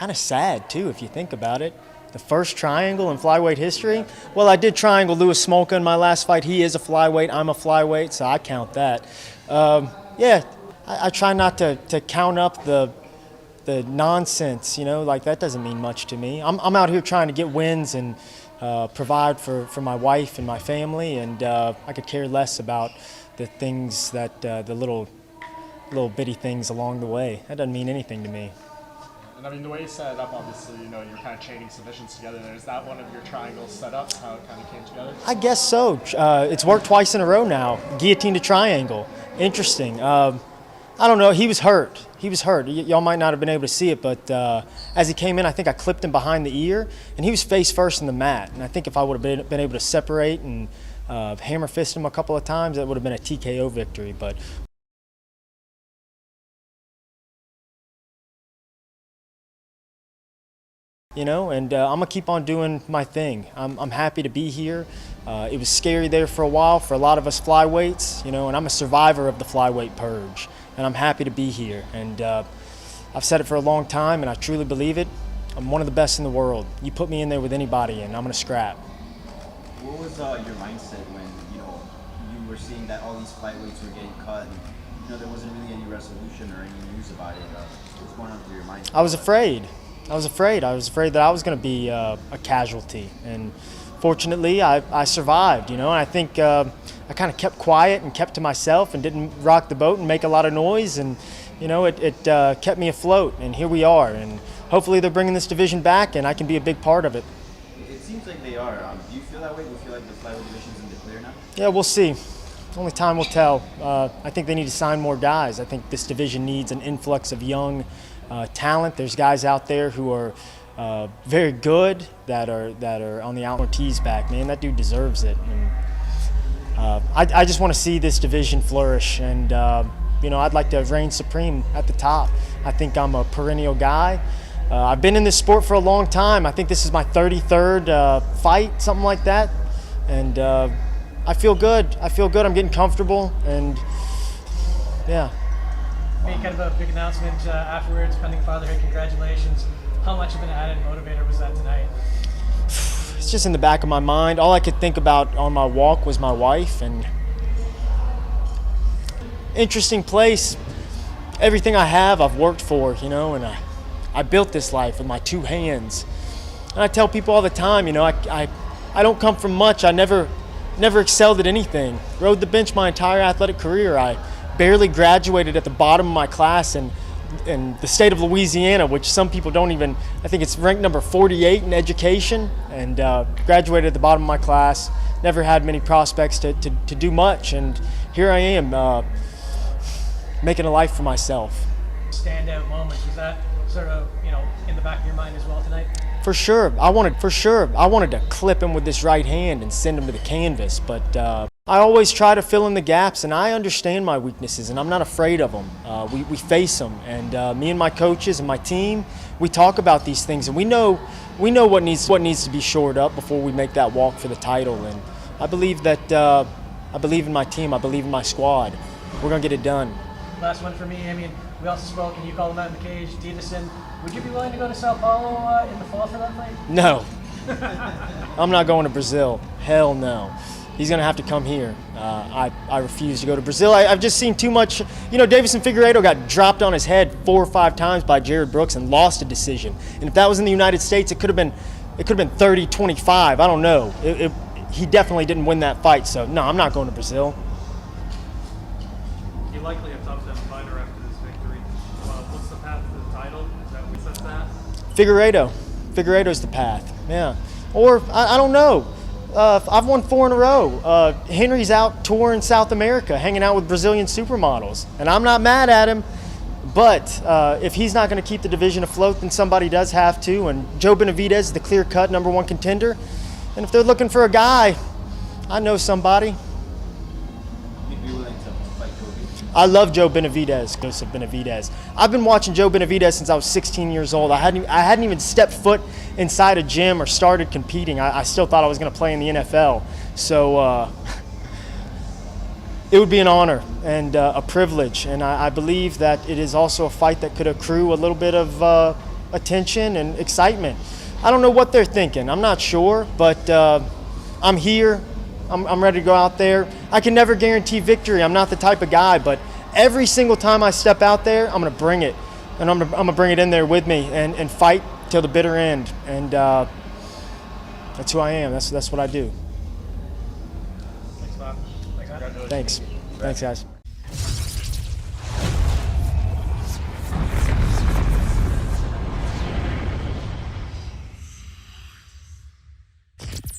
kind of sad, too, if you think about it. The first triangle in flyweight history. Well, I did triangle Louis Smolka in my last fight. He is a flyweight. I'm a flyweight, so I count that. Yeah, I try not to count up the nonsense, like that doesn't mean much to me. I'm out here trying to get wins and provide for my wife and my family, and I could care less about the things that the little bitty things along the way. That doesn't mean anything to me. And I mean, the way you set it up, obviously, you're kind of chaining submissions together there. Is that one of your triangle setups, how it kind of came together? I guess so. It's worked twice in a row now. Guillotine to triangle. Interesting. I don't know. He was hurt. Y'all might not have been able to see it, but as he came in, I think I clipped him behind the ear, and he was face first in the mat. And I think if I would have been able to separate and hammer fist him a couple of times, that would have been a TKO victory. But and I'm gonna keep on doing my thing. I'm happy to be here. It was scary there for a while for a lot of us flyweights, and I'm a survivor of the flyweight purge, and I'm happy to be here. And I've said it for a long time, and I truly believe it. I'm one of the best in the world. You put me in there with anybody, and I'm gonna scrap. What was your mindset when you were seeing that all these flyweights were getting cut, and there wasn't really any resolution or any news about it? What's going on through your mind? I was afraid. I was afraid that I was going to be a casualty, and fortunately, I survived. And I think I kind of kept quiet and kept to myself and didn't rock the boat and make a lot of noise, and it kept me afloat. And here we are, and hopefully they're bringing this division back, and I can be a big part of it. It seems like they are. Do you feel that way? Do you feel like the flyweight division's in the clear now? Yeah, we'll see. Only time will tell. I think they need to sign more guys. I think this division needs an influx of young talent. There's guys out there who are very good that are on the out. Ortiz back, man, that dude deserves it. And I just want to see this division flourish, and I'd like to reign supreme at the top. I think I'm a perennial guy. I've been in this sport for a long time. I think this is my 33rd fight, something like that, and I feel good. I'm getting comfortable, and yeah. Made kind of a big announcement afterwards, pending fatherhood. Congratulations. How much of an added motivator was that tonight? It's just in the back of my mind. All I could think about on my walk was my wife, and interesting place. Everything I have, I've worked for, and I built this life with my two hands. And I tell people all the time, I don't come from much. I never excelled at anything. Rode the bench my entire athletic career. I barely graduated at the bottom of my class in the state of Louisiana, which some people don't even, I think it's ranked number 48 in education, and graduated at the bottom of my class. Never had many prospects to do much, and here I am making a life for myself. Standout moments, was that sort of, in the back of your mind as well tonight? For sure. I wanted to clip him with this right hand and send him to the canvas, but I always try to fill in the gaps, and I understand my weaknesses, and I'm not afraid of them. We face them, and me and my coaches and my team, we talk about these things, and we know what needs to be shored up before we make that walk for the title. And I believe that I believe in my team. I believe in my squad. We're gonna get it done. Last one for me. We also spoke, and you called him out in the cage, Deiveson. Would you be willing to go to Sao Paulo in the fall for that fight? No. I'm not going to Brazil. Hell no. He's going to have to come here. I refuse to go to Brazil. I've just seen too much. Deiveson Figueiredo got dropped on his head 4 or 5 times by Jared Brooks and lost a decision. And if that was in the United States, it could have been 30-25. I don't know. He definitely didn't win that fight. So no, I'm not going to Brazil. You likely have top 10 fighter after this victory. What's the path to the title? Is that what sets that? Figueiredo's the path. Yeah. Or I don't know. I've won 4 in a row. Henry's out touring South America, hanging out with Brazilian supermodels, and I'm not mad at him. But if he's not going to keep the division afloat, then somebody does have to. And Joe Benavidez is the clear-cut #1 contender. And if they're looking for a guy, I know somebody. You'd be willing to fight Joe? I love Joe Benavidez, Joseph Benavidez. I've been watching Joe Benavidez since I was 16 years old. I hadn't even stepped foot inside a gym or started competing. I still thought I was going to play in the NFL. So it would be an honor and a privilege. And I believe that it is also a fight that could accrue a little bit of attention and excitement. I don't know what they're thinking. I'm not sure, but I'm here. I'm ready to go out there. I can never guarantee victory. I'm not the type of guy, but every single time I step out there, I'm going to bring it. And I'm gonna bring it in there with me and fight till the bitter end. And that's who I am. That's what I do. Thanks, Matt. Congratulations. Thanks. Thanks, guys.